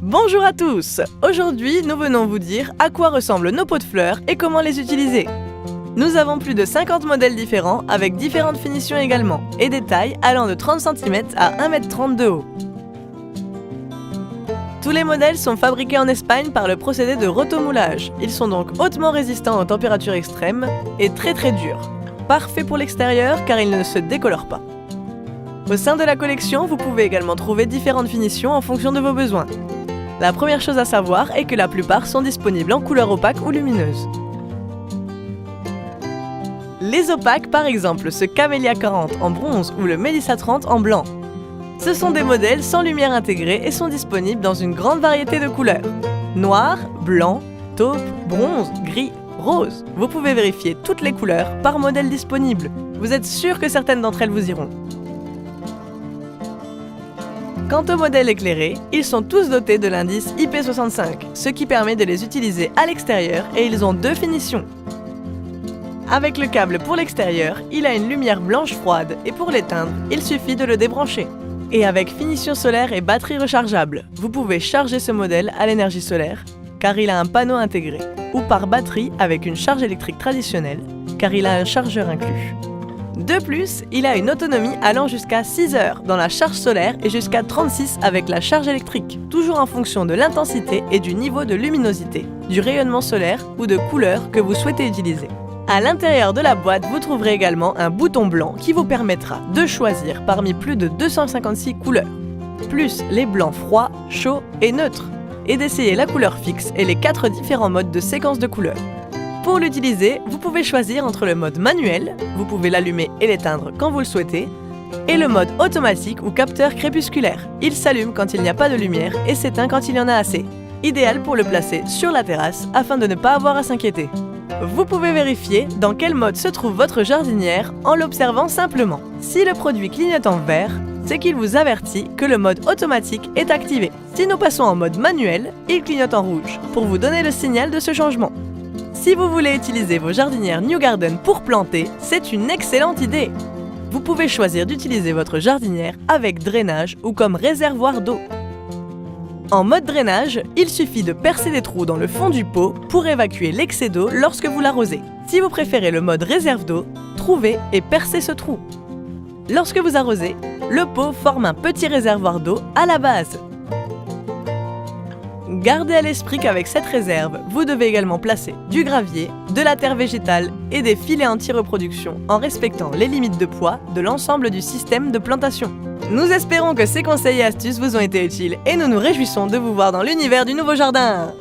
Bonjour à tous! Aujourd'hui, nous venons vous dire à quoi ressemblent nos pots de fleurs et comment les utiliser. Nous avons plus de 50 modèles différents avec différentes finitions également et des tailles allant de 30 cm à 1,30 m de haut. Tous les modèles sont fabriqués en Espagne par le procédé de rotomoulage. Ils sont donc hautement résistants aux températures extrêmes et très durs. Parfait pour l'extérieur car ils ne se décolorent pas. Au sein de la collection, vous pouvez également trouver différentes finitions en fonction de vos besoins. La première chose à savoir est que la plupart sont disponibles en couleur opaque ou lumineuse. Les opaques, par exemple ce Camellia 40 en bronze ou le Melissa 30 en blanc. Ce sont des modèles sans lumière intégrée et sont disponibles dans une grande variété de couleurs. Noir, blanc, taupe, bronze, gris, rose. Vous pouvez vérifier toutes les couleurs par modèle disponible. Vous êtes sûr que certaines d'entre elles vous iront. Quant aux modèles éclairés, ils sont tous dotés de l'indice IP65, ce qui permet de les utiliser à l'extérieur et ils ont deux finitions. Avec le câble pour l'extérieur, il a une lumière blanche froide et pour l'éteindre, il suffit de le débrancher. Et avec finition solaire et batterie rechargeable, vous pouvez charger ce modèle à l'énergie solaire, car il a un panneau intégré, ou par batterie avec une charge électrique traditionnelle, car il a un chargeur inclus. De plus, il a une autonomie allant jusqu'à 6 heures dans la charge solaire et jusqu'à 36 avec la charge électrique, toujours en fonction de l'intensité et du niveau de luminosité, du rayonnement solaire ou de couleur que vous souhaitez utiliser. À l'intérieur de la boîte, vous trouverez également un bouton blanc qui vous permettra de choisir parmi plus de 256 couleurs, plus les blancs froids, chauds et neutres, et d'essayer la couleur fixe et les 4 différents modes de séquence de couleurs. Pour l'utiliser, vous pouvez choisir entre le mode manuel, vous pouvez l'allumer et l'éteindre quand vous le souhaitez, et le mode automatique ou capteur crépusculaire. Il s'allume quand il n'y a pas de lumière et s'éteint quand il y en a assez. Idéal pour le placer sur la terrasse afin de ne pas avoir à s'inquiéter. Vous pouvez vérifier dans quel mode se trouve votre jardinière en l'observant simplement. Si le produit clignote en vert, c'est qu'il vous avertit que le mode automatique est activé. Si nous passons en mode manuel, il clignote en rouge pour vous donner le signal de ce changement. Si vous voulez utiliser vos jardinières New Garden pour planter, c'est une excellente idée. Vous pouvez choisir d'utiliser votre jardinière avec drainage ou comme réservoir d'eau. En mode drainage, il suffit de percer des trous dans le fond du pot pour évacuer l'excès d'eau lorsque vous l'arrosez. Si vous préférez le mode réserve d'eau, trouvez et percez ce trou. Lorsque vous arrosez, le pot forme un petit réservoir d'eau à la base. Gardez à l'esprit qu'avec cette réserve, vous devez également placer du gravier, de la terre végétale et des filets anti-reproduction en respectant les limites de poids de l'ensemble du système de plantation. Nous espérons que ces conseils et astuces vous ont été utiles et nous nous réjouissons de vous voir dans l'univers du nouveau jardin.